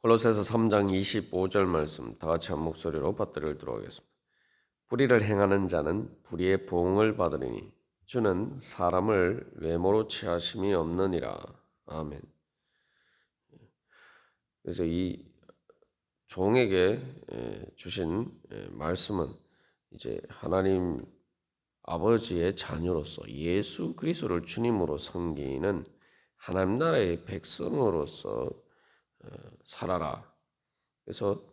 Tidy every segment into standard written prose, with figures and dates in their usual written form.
골로새서 3장 25절 말씀 다 같이 한 목소리로 받들어 읽도록 하겠습니다. 불의를 행하는 자는 불의의 보응을 받으리니 주는 사람을 외모로 취하심이 없느니라. 아멘. 그래서 이 종에게 주신 말씀은 이제 하나님 아버지의 자녀로서 예수 그리스도를 주님으로 섬기는 하나님 나라의 백성으로서 살아라. 그래서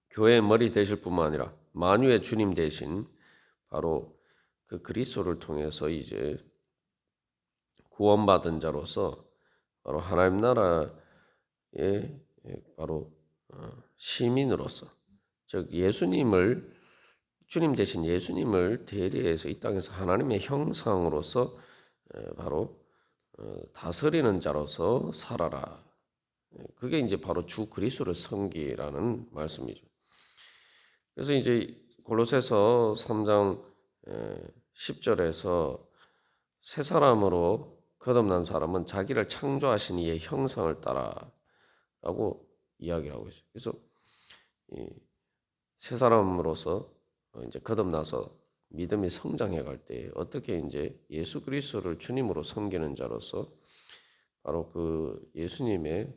교회의 머리 되실 뿐만 아니라 만유의 주님 되신 바로 그 그리스도를 통해서 이제 구원받은 자로서 바로 하나님 나라의 바로 시민으로서 즉 예수님을 주님 대신 예수님을 대리해서 이 땅에서 하나님의 형상으로서 바로 다스리는 자로서 살아라. 그게 이제 바로 주 그리스도를 섬기라는 말씀이죠. 그래서 이제 골로새서 3장 10절에서 새 사람으로 거듭난 사람은 자기를 창조하신 이의 형상을 따라라고 이야기를 하고 있어요. 그래서 새 사람으로서 이제 거듭나서 믿음이 성장해 갈 때 어떻게 이제 예수 그리스도를 주님으로 섬기는 자로서 바로 그 예수님의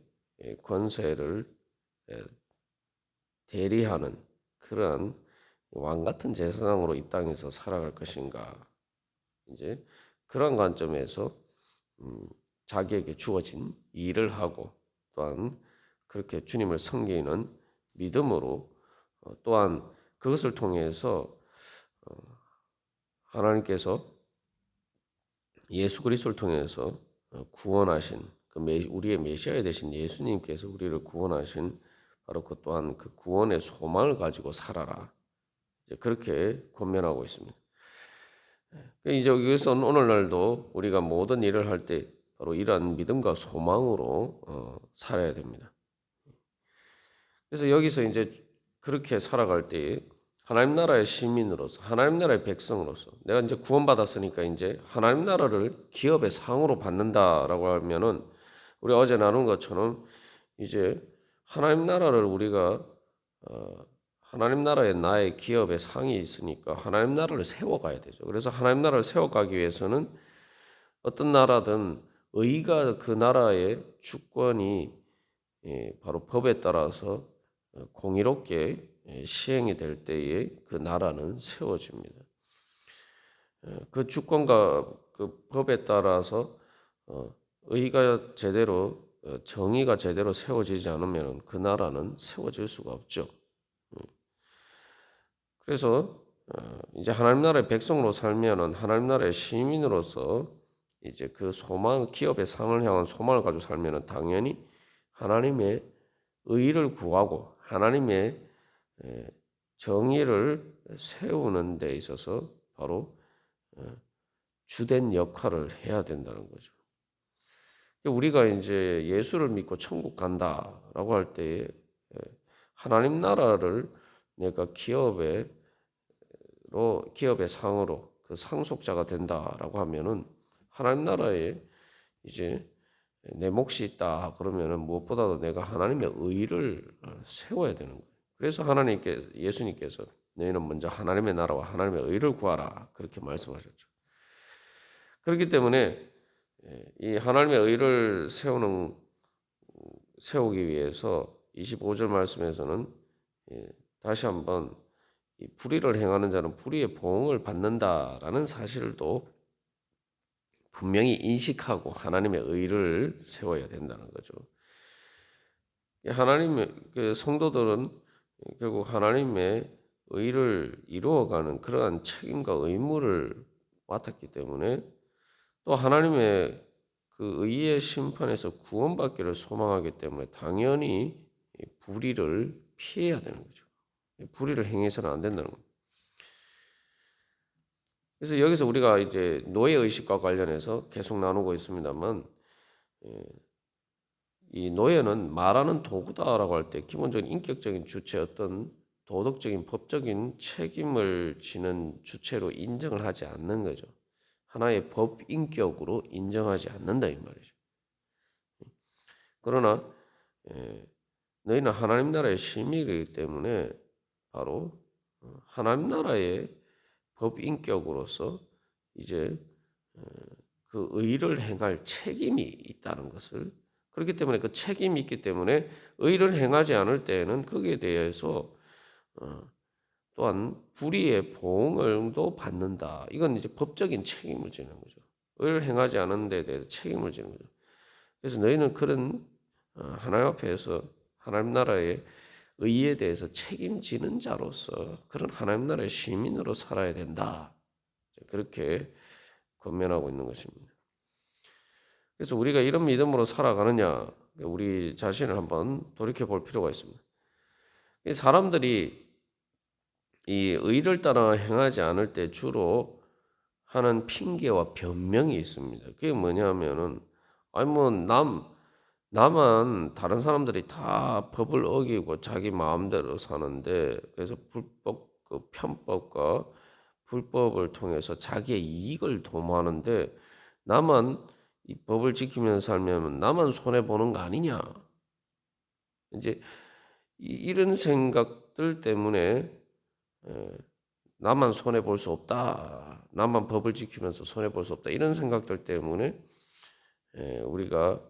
권세를 대리하는 그러한 왕 같은 제사장으로 이 땅에서 살아갈 것인가? 이제 그런 관점에서 자기에게 주어진 일을 하고 또한 그렇게 주님을 섬기는 믿음으로 또한 그것을 통해서 하나님께서 예수 그리스도를 통해서 구원하신 우리의 메시아 되신 예수님께서 우리를 구원하신 바로 그 또한 그 구원의 소망을 가지고 살아라. 이제 그렇게 권면하고 있습니다. 이제 여기서는 오늘날도 우리가 모든 일을 할 때 바로 이러한 믿음과 소망으로 살아야 됩니다. 그래서 여기서 이제 그렇게 살아갈 때 하나님 나라의 시민으로서 하나님 나라의 백성으로서 내가 이제 구원받았으니까 이제 하나님 나라를 기업의 상으로 받는다라고 하면은 우리 어제 나눈 것처럼 이제 하나님 나라를 우리가 하나님 나라에 나의 기업의 상이 있으니까 하나님 나라를 세워가야 되죠. 그래서 하나님 나라를 세워가기 위해서는 어떤 나라든 의가 그 나라의 주권이 바로 법에 따라서 공의롭게 시행이 될 때에 그 나라는 세워집니다. 그 주권과 그 법에 따라서 의가 제대로 정의가 제대로 세워지지 않으면 그 나라는 세워질 수가 없죠. 그래서 이제 하나님 나라의 백성으로 살면은 하나님 나라의 시민으로서 이제 그 소망, 기업의 상을 향한 소망을 가지고 살면은 당연히 하나님의 의를 구하고 하나님의 정의를 세우는 데 있어서 바로 주된 역할을 해야 된다는 거죠. 우리가 이제 예수를 믿고 천국 간다라고 할 때 하나님 나라를 내가 기업의 상으로 그 상속자가 된다라고 하면은 하나님 나라에 이제 내 몫이 있다 그러면은 무엇보다도 내가 하나님의 의를 세워야 되는 거예요. 그래서 예수님께서 너희는 먼저 하나님의 나라와 하나님의 의를 구하라 그렇게 말씀하셨죠. 그렇기 때문에 이 하나님의 의를 세우기 위해서 25절 말씀에서는 다시 한번 이 불의를 행하는 자는 불의의 보응을 받는다라는 사실도 분명히 인식하고 하나님의 의를 세워야 된다는 거죠. 하나님의 그 성도들은 결국 하나님의 의를 이루어가는 그러한 책임과 의무를 맡았기 때문에 또 하나님의 그 의의 심판에서 구원받기를 소망하기 때문에 당연히 불의를 피해야 되는 거죠. 불의를 행해서는 안 된다는 겁니다. 그래서 여기서 우리가 이제 노예 의식과 관련해서 계속 나누고 있습니다만 이 노예는 말하는 도구다라고 할 때 기본적인 인격적인 주체 어떤 도덕적인 법적인 책임을 지는 주체로 인정을 하지 않는 거죠. 하나의 법 인격으로 인정하지 않는다 이 말이죠. 그러나 너희는 하나님 나라의 시민이기 때문에 바로 하나님 나라의 법인격으로서 이제 그 의를 행할 책임이 있다는 것을, 그렇기 때문에 그 책임이 있기 때문에 의를 행하지 않을 때에는 거기에 대해서 또한 불의의 보응을도 받는다. 이건 이제 법적인 책임을 지는 거죠. 의를 행하지 않은 데 대해서 책임을 지는 거죠. 그래서 너희는 그런 하나님 앞에서 하나님 나라의 의에 대해서 책임지는 자로서 그런 하나님 나라의 시민으로 살아야 된다. 그렇게 권면하고 있는 것입니다. 그래서 우리가 이런 믿음으로 살아가느냐, 우리 자신을 한번 돌이켜 볼 필요가 있습니다. 사람들이 이 의를 따라 행하지 않을 때 주로 하는 핑계와 변명이 있습니다. 그게 뭐냐면은, 아니 뭐 나만 다른 사람들이 다 법을 어기고 자기 마음대로 사는데, 그래서 불법 그 편법과 불법을 통해서 자기의 이익을 도모하는데 나만 이 법을 지키면서 살면 나만 손해 보는 거 아니냐? 이제 이런 생각들 때문에 나만 손해 볼 수 없다. 나만 법을 지키면서 손해 볼 수 없다. 이런 생각들 때문에 우리가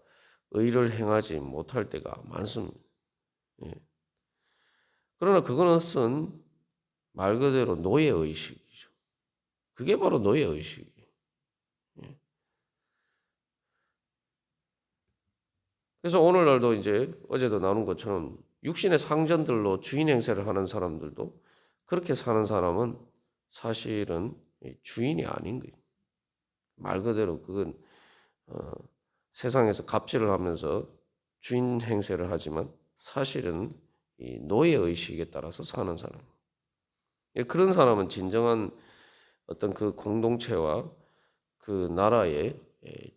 의를 행하지 못할 때가 많습니다. 그러나 그것은 말 그대로 노예 의식이죠. 그게 바로 노예 의식이에요. 그래서 오늘날도 이제 어제도 나눈 것처럼 육신의 상전들로 주인 행세를 하는 사람들도, 그렇게 사는 사람은 사실은 주인이 아닌 거예요. 말 그대로 그건 세상에서 갑질을 하면서 주인 행세를 하지만 사실은 이 노예 의식에 따라서 사는 사람. 그런 사람은 진정한 어떤 그 공동체와 그 나라의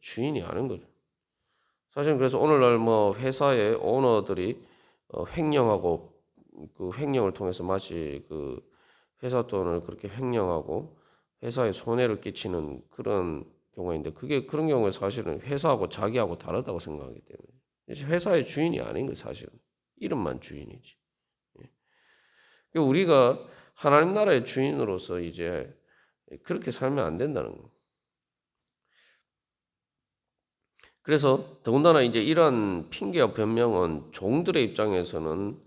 주인이 아닌 거죠. 사실은 그래서 오늘날 뭐 회사의 오너들이 횡령하고, 그 횡령을 통해서 마치 그 회사 돈을 그렇게 횡령하고 회사에 손해를 끼치는 그런 경우인데, 그게 그런 경우에 사실은 회사하고 자기하고 다르다고 생각하기 때문에 회사의 주인이 아닌 거 사실은 이름만 주인이지. 그러니까 우리가 하나님 나라의 주인으로서 이제 그렇게 살면 안 된다는 거. 그래서 더군다나 이제 이러한 핑계와 변명은 종들의 입장에서는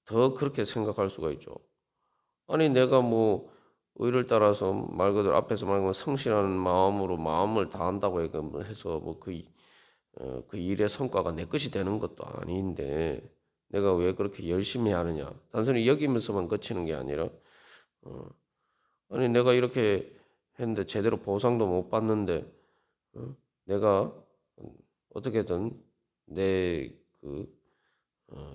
더 그렇게 생각할 수가 있죠. 아니 내가 뭐 의를 따라서 말 그대로 앞에서 말한 성실한 마음으로 마음을 다한다고 해서 뭐 그 일의 성과가 내 것이 되는 것도 아닌데 내가 왜 그렇게 열심히 하느냐. 단순히 여기면서만 그치는 게 아니라 아니 내가 이렇게 했는데 제대로 보상도 못 받는데 내가 어떻게든 내그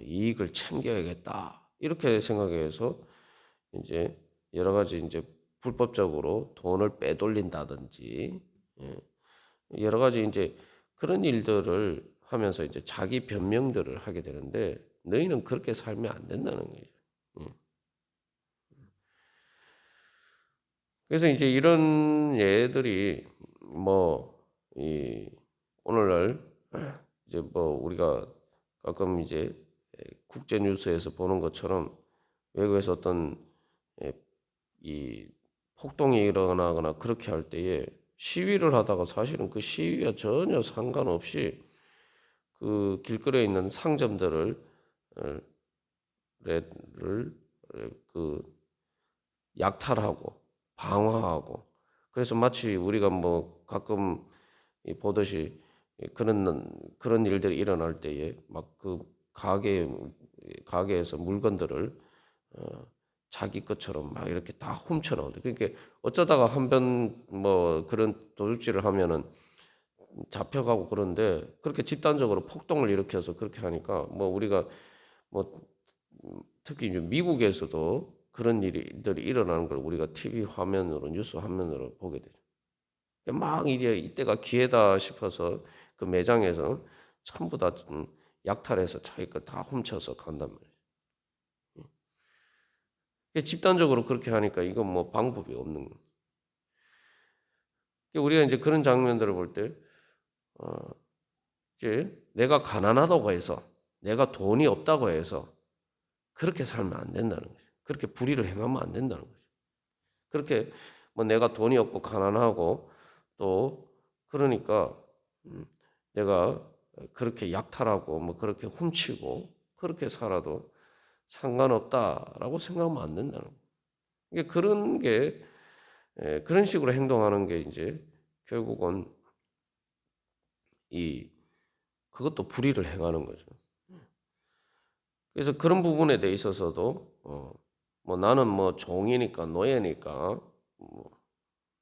이익을 챙겨야겠다. 이렇게 생각해서 이제 여러 가지 이제 불법적으로 돈을 빼돌린다든지 여러 가지 이제 그런 일들을 하면서 이제 자기 변명들을 하게 되는데, 너희는 그렇게 살면 안 된다는 거예요. 그래서 이제 이런 예들이 뭐 이 오늘날 이제 뭐 우리가 가끔 이제 국제 뉴스에서 보는 것처럼 외국에서 어떤 이 폭동이 일어나거나 그렇게 할 때에 시위를 하다가 사실은 그 시위와 전혀 상관없이 그 길거리에 있는 상점들을 그 약탈하고 방화하고, 그래서 마치 우리가 뭐 가끔 보듯이 그런 일들이 일어날 때에 막 그 가게에서 물건들을 자기 것처럼 막 이렇게 다 훔쳐 나오대. 그러니까 어쩌다가 한 번 뭐 그런 도둑질을 하면은 잡혀가고, 그런데 그렇게 집단적으로 폭동을 일으켜서 그렇게 하니까 뭐 우리가 뭐 특히 이제 미국에서도 그런 일들이 일어나는 걸 우리가 TV 화면으로 뉴스 화면으로 보게 되죠. 막 이제 이때가 기회다 싶어서 그 매장에서 전부 다 약탈해서 자기 거 다 훔쳐서 간단 말이에요. 집단적으로 그렇게 하니까 이건 뭐 방법이 없는 거예요. 우리가 이제 그런 장면들을 볼 때, 이제 내가 가난하다고 해서, 내가 돈이 없다고 해서 그렇게 살면 안 된다는 거죠. 그렇게 불의를 행하면 안 된다는 거죠. 그렇게 뭐 내가 돈이 없고 가난하고 또 그러니까 내가 그렇게 약탈하고 뭐 그렇게 훔치고 그렇게 살아도 상관없다라고 생각하면 안 된다는 거예요. 이게 그런 식으로 행동하는 게 이제 결국은 그것도 불의를 행하는 거죠. 그래서 그런 부분에 대해 있어서도 뭐 나는 뭐 종이니까 노예니까 뭐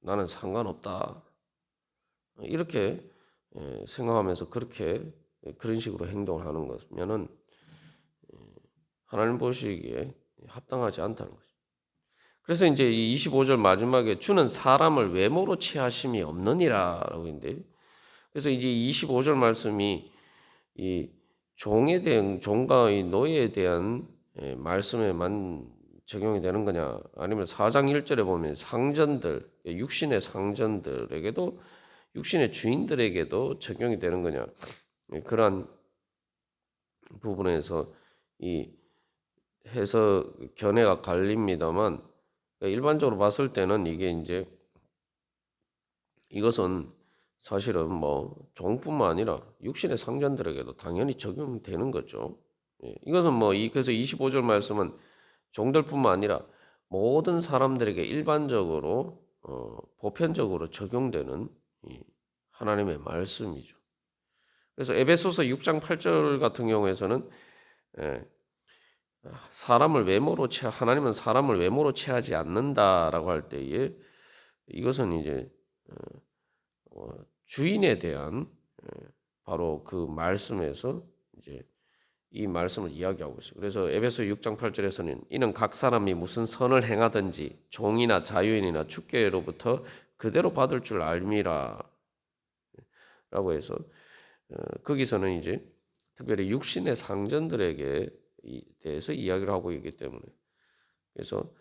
나는 상관없다 이렇게 생각하면서 그런 식으로 행동을 하는 것면은 하나님 보시기에 합당하지 않다는 거죠. 그래서 이제 이 25절 마지막에 주는 사람을 외모로 취하심이 없느니라라고 있는데, 그래서 이제 25절 말씀이 이 종에 대한 종과 이 노예에 대한 말씀에만 적용이 되는 거냐, 아니면 4장 1절에 보면 상전들, 육신의 상전들에게도 육신의 주인들에게도 적용이 되는 거냐, 그러한 부분에서 이 해서 견해가 갈립니다만, 일반적으로 봤을 때는 이게 이제 이것은 사실은 뭐 종뿐만 아니라 육신의 상전들에게도 당연히 적용되는 거죠. 이것은 그래서 25절 말씀은 종들뿐만 아니라 모든 사람들에게 일반적으로 보편적으로 적용되는 하나님의 말씀이죠. 그래서 에베소서 6장 8절 같은 경우에서는 하나님은 사람을 외모로 취하지 않는다라고 할 때에 이것은 이제 주인에 대한 바로 그 말씀에서 이제 이 말씀을 이야기하고 있어요. 그래서 에베소 6장 8절에서는 이는 각 사람이 무슨 선을 행하든지 종이나 자유인이나 주께로부터 그대로 받을 줄 알미라 라고 해서 거기서는 이제 특별히 육신의 상전들에게 대해서 이야기를 하고 있기 때문에, 그래서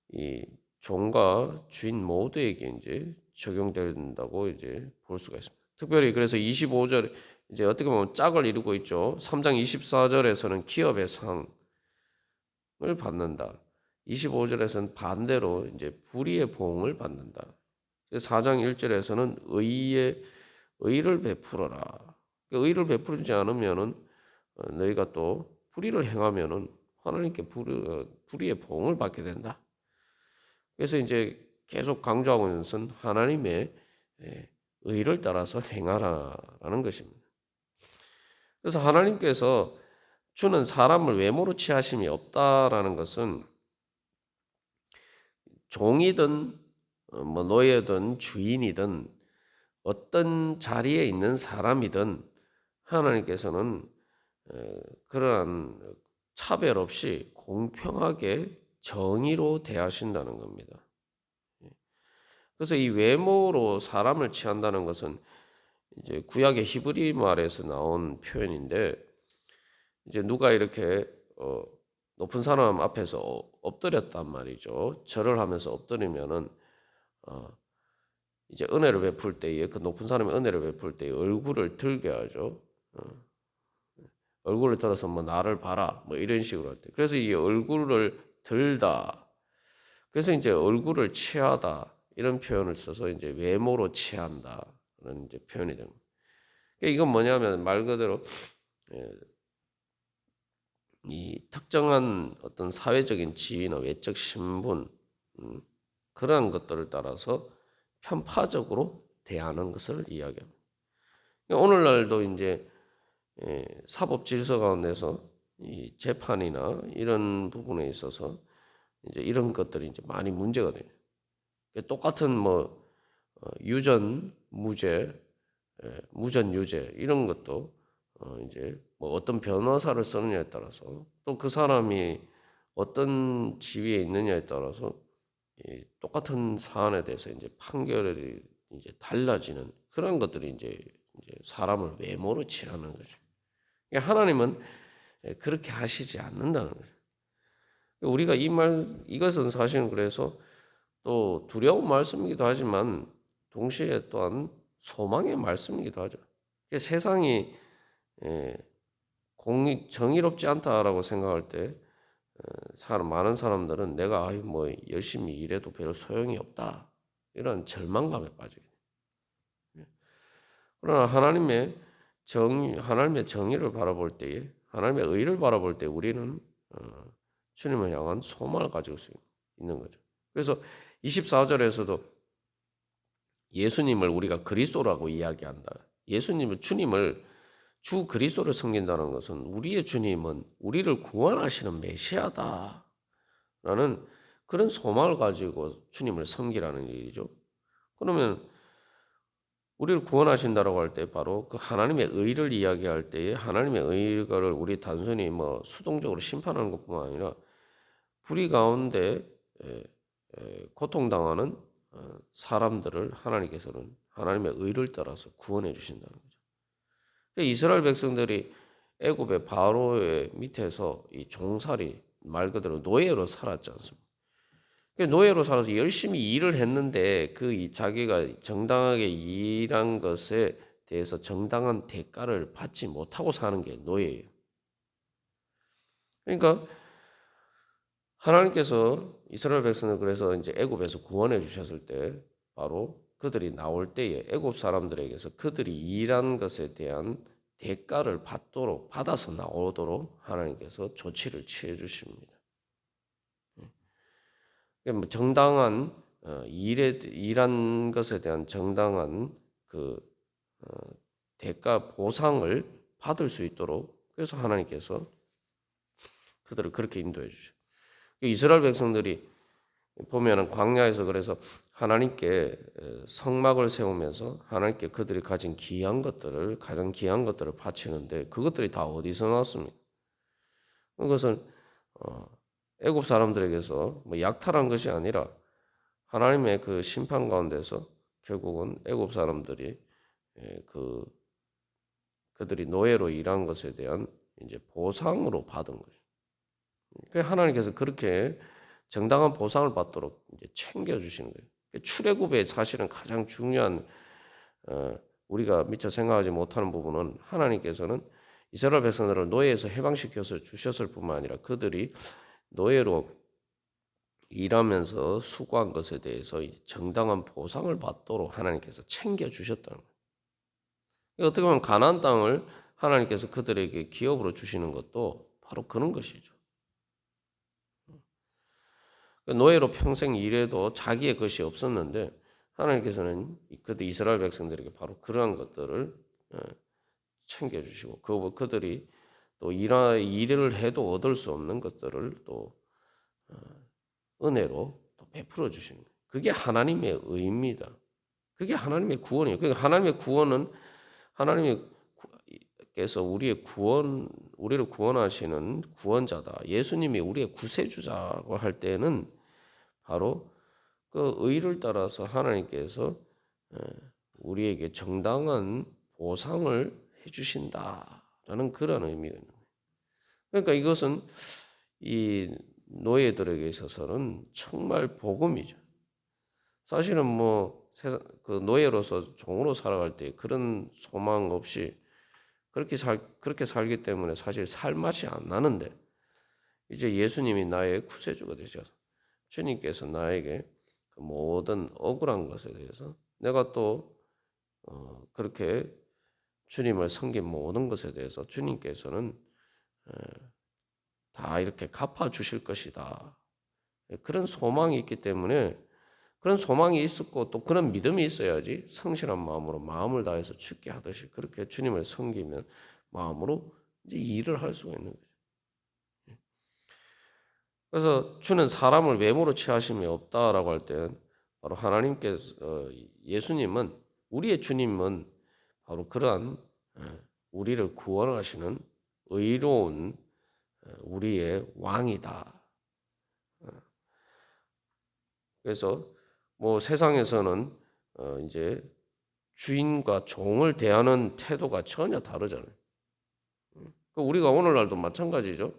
이 종과 주인 모두에게 이제 적용된다고 이제 볼 수가 있습니다. 특별히 그래서 25절 이제 어떻게 보면 짝을 이루고 있죠. 3장 24절에서는 기업의 상을 받는다. 25절에서는 반대로 이제 불의의 보응을 받는다. 4장 1절에서는 의를 베풀어라. 의를 베풀지 않으면은 너희가 또 불의를 행하면은 하나님께 불의의 보응을 받게 된다. 그래서 이제 계속 강조하고 있는 것은 하나님의 의를 따라서 행하라라는 것입니다. 그래서 하나님께서 주는 사람을 외모로 취하심이 없다라는 것은 종이든 뭐 노예든 주인이든 어떤 자리에 있는 사람이든 하나님께서는 그러한 차별 없이 공평하게 정의로 대하신다는 겁니다. 그래서 이 외모로 사람을 취한다는 것은 이제 구약의 히브리 말에서 나온 표현인데, 이제 누가 이렇게 높은 사람 앞에서 엎드렸단 말이죠. 절을 하면서 엎드리면은 이제 은혜를 베풀 때에 그 높은 사람의 은혜를 베풀 때에 얼굴을 들게 하죠. 얼굴을 들어서 뭐 나를 봐라 뭐 이런 식으로 할 때. 그래서 이 얼굴을 들다. 그래서 이제 얼굴을 취하다 이런 표현을 써서 이제 외모로 취한다는 이제 표현이 됩니다. 그러니까 이건 뭐냐면 말 그대로 이 특정한 어떤 사회적인 지위나 외적 신분 그러한 것들을 따라서 편파적으로 대하는 것을 이야기합니다. 그러니까 오늘날도 이제 사법 질서 가운데서 이 재판이나 이런 부분에 있어서 이제 이런 것들이 이제 많이 문제가 돼요. 똑같은 유전 무죄, 무전 유죄 이런 것도 이제 뭐 어떤 변호사를 쓰느냐에 따라서 또 그 사람이 어떤 지위에 있느냐에 따라서 똑같은 사안에 대해서 이제 판결이 이제 달라지는 그런 것들이 이제 사람을 외모로 취하는 거죠. 그러니까 하나님은 그렇게 하시지 않는다는 거죠. 우리가 이것은 사실은 그래서 또 두려운 말씀이기도 하지만 동시에 또한 소망의 말씀이기도 하죠. 세상이 예, 정의롭지 않다라고 생각할 때 많은 사람들은 내가 뭐 열심히 일해도 별 소용이 없다 이런 절망감에 빠지게 돼요. 그러나 하나님의 정의를 바라볼 때에 하나님의 의를 바라볼 때 우리는 주님을 향한 소망을 가지고 있는 거죠. 그래서 24절에서도 예수님을 우리가 그리스도라고 이야기한다. 주님을 주 그리스도를 섬긴다는 것은 우리의 주님은 우리를 구원하시는 메시아다라는 그런 소망을 가지고 주님을 섬기라는 일이죠. 그러면 우리를 구원하신다라고 할 때 바로 그 하나님의 의를 이야기할 때에 하나님의 의를 우리 단순히 뭐 수동적으로 심판하는 것뿐만 아니라 불의 가운데 고통당하는 사람들을 하나님께서는 하나님의 의를 따라서 구원해 주신다는 거죠. 이스라엘 백성들이 애굽의 바로의 밑에서 이 종살이 말 그대로 노예로 살았지 않습니까? 노예로 살아서 열심히 일을 했는데 자기가 정당하게 일한 것에 대해서 정당한 대가를 받지 못하고 사는 게 노예예요. 그러니까 하나님께서 이스라엘 백성을 그래서 이제 애굽에서 구원해 주셨을 때 바로 그들이 나올 때에 애굽 사람들에게서 그들이 일한 것에 대한 대가를 받아서 나오도록 하나님께서 조치를 취해 주십니다. 뭐 정당한 일한 것에 대한 정당한 그 대가 보상을 받을 수 있도록 그래서 하나님께서 그들을 그렇게 인도해 주죠. 이스라엘 백성들이 보면은 광야에서 그래서 하나님께 성막을 세우면서 하나님께 그들이 가진 가장 귀한 것들을 바치는데 그것들이 다 어디서 나왔습니까? 그것은 애굽 사람들에게서 뭐 약탈한 것이 아니라 하나님의 그 심판 가운데서 결국은 애굽 사람들이 그들이 노예로 일한 것에 대한 이제 보상으로 받은 거죠. 하나님께서 그렇게 정당한 보상을 받도록 이제 챙겨주시는 거예요. 출애굽의 사실은 가장 중요한 우리가 미처 생각하지 못하는 부분은 하나님께서는 이스라엘 백성들을 노예에서 해방시켜서 주셨을 뿐만 아니라 그들이 노예로 일하면서 수고한 것에 대해서 정당한 보상을 받도록 하나님께서 챙겨주셨다는 거예요. 어떻게 보면 가나안 땅을 하나님께서 그들에게 기업으로 주시는 것도 바로 그런 것이죠. 노예로 평생 일해도 자기의 것이 없었는데 하나님께서는 그들 이스라엘 백성들에게 바로 그러한 것들을 챙겨주시고 그들이 또 일을 해도 얻을 수 없는 것들을 또 은혜로 또 베풀어 주시는 거예요. 그게 하나님의 의입니다. 그게 하나님의 구원이에요. 그러니까 하나님의 구원은 하나님께서 우리를 구원하시는 구원자다. 예수님이 우리의 구세주자고 할 때는 바로 그 의를 따라서 하나님께서 우리에게 정당한 보상을 해주신다라는 그런 의미가 있는 거예요. 그러니까 이것은 이 노예들에게 있어서는 정말 복음이죠. 사실은 뭐 그 노예로서 종으로 살아갈 때 그런 소망 없이 그렇게 살기 때문에 사실 살 맛이 안 나는데 이제 예수님이 나의 구세주가 되셔서 주님께서 나에게 그 모든 억울한 것에 대해서 내가 또 그렇게 주님을 섬긴 모든 것에 대해서 주님께서는 다 이렇게 갚아 주실 것이다. 그런 소망이 있기 때문에 그런 소망이 있었고 또 그런 믿음이 있어야지 성실한 마음으로 마음을 다해서 죽게 하듯이 그렇게 주님을 섬기면 마음으로 이제 일을 할 수가 있는 거죠. 그래서 주는 사람을 외모로 취하심이 없다라고 할 때는 바로 하나님께서 예수님은 우리의 주님은 바로 그러한 우리를 구원하시는 의로운 우리의 왕이다. 그래서 뭐 세상에서는 이제 주인과 종을 대하는 태도가 전혀 다르잖아요. 우리가 오늘날도 마찬가지죠.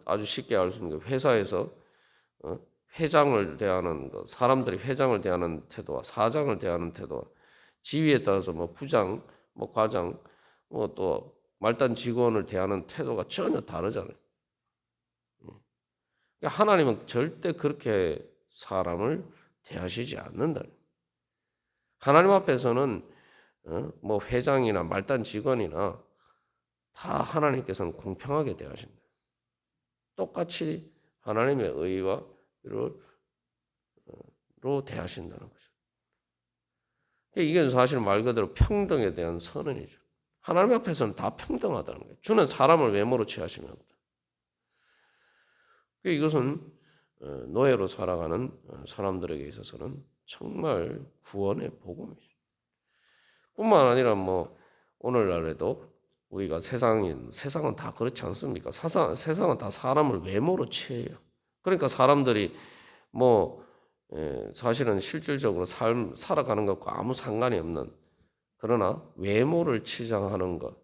아주 쉽게 알 수 있는 게 회사에서 회장을 대하는 것, 사람들이 회장을 대하는 태도와 사장을 대하는 태도와 지위에 따라서 뭐 부장, 뭐 과장, 또 말단 직원을 대하는 태도가 전혀 다르잖아요. 그러니까 하나님은 절대 그렇게 사람을 대하시지 않는다. 하나님 앞에서는 뭐 회장이나 말단 직원이나 다 하나님께서는 공평하게 대하신다. 똑같이 하나님의 의와 로 대하신다는 거죠. 이게 사실 말 그대로 평등에 대한 선언이죠. 하나님 앞에서는 다 평등하다는 거예요. 주는 사람을 외모로 취하시면 이것은 노예로 살아가는 사람들에게 있어서는 정말 구원의 복음이죠. 뿐만 아니라 뭐 오늘날에도 우리가 세상은 다 그렇지 않습니까? 세상은 다 사람을 외모로 취해요. 그러니까 사람들이 뭐 사실은 실질적으로 살아가는 것과 아무 상관이 없는, 그러나 외모를 치장하는 것,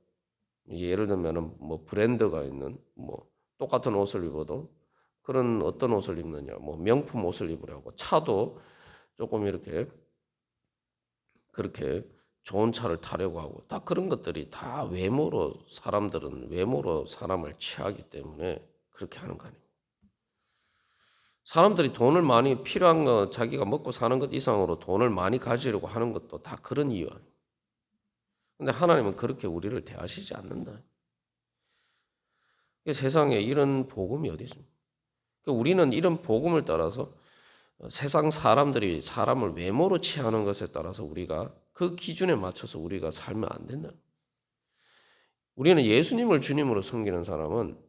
예를 들면은 뭐 브랜드가 있는 뭐 똑같은 옷을 입어도 그런 어떤 옷을 입느냐, 뭐 명품 옷을 입으라고 차도 조금 이렇게 그렇게 좋은 차를 타려고 하고, 다 그런 것들이 다 사람들은 외모로 사람을 취하기 때문에 그렇게 하는 거 아닙니까? 사람들이 돈을 많이 필요한 거, 자기가 먹고 사는 것 이상으로 돈을 많이 가지려고 하는 것도 다 그런 이유 아니에요. 근데 하나님은 그렇게 우리를 대하시지 않는다. 세상에 이런 복음이 어디 있습니까? 우리는 이런 복음을 따라서 세상 사람들이 사람을 외모로 취하는 것에 따라서 우리가 그 기준에 맞춰서 우리가 살면 안 된다. 우리는 예수님을 주님으로 섬기는 사람은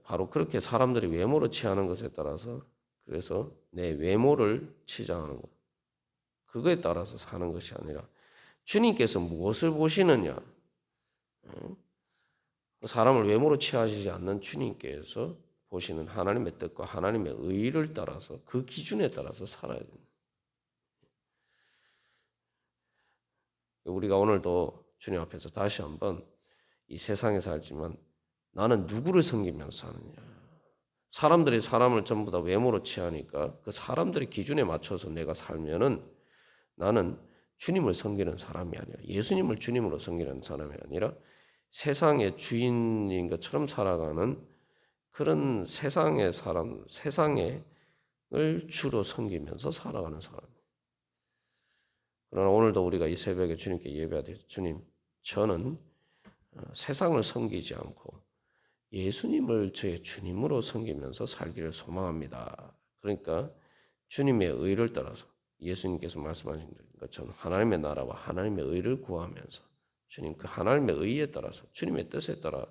바로 그렇게 사람들이 외모로 취하는 것에 따라서, 그래서 내 외모를 치장하는 것, 그거에 따라서 사는 것이 아니라 주님께서 무엇을 보시느냐, 사람을 외모로 취하시지 않는 주님께서 보시는 하나님의 뜻과 하나님의 의를 따라서 그 기준에 따라서 살아야 됩니다. 우리가 오늘도 주님 앞에서 다시 한번 이 세상에 살지만 나는 누구를 섬기면서 사느냐. 사람들이 사람을 전부 다 외모로 취하니까 그 사람들의 기준에 맞춰서 내가 살면은 나는 주님을 섬기는 사람이 아니라, 예수님을 주님으로 섬기는 사람이 아니라 세상의 주인인 것처럼 살아가는 그런 세상의 사람, 세상을 주로 섬기면서 살아가는 사람. 그러나 오늘도 우리가 이 새벽에 주님께 예배하되, 주님, 저는 세상을 섬기지 않고 예수님을 저의 주님으로 섬기면서 살기를 소망합니다. 그러니까 주님의 의를 따라서 예수님께서 말씀하신 것처럼 하나님의 나라와 하나님의 의를 구하면서 주님 그 하나님의 의에 따라서 주님의 뜻에 따라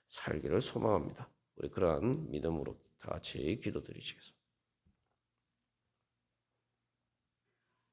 살기를 소망합니다. 우리 그러한 믿음으로 다 같이 기도드리시겠습니다.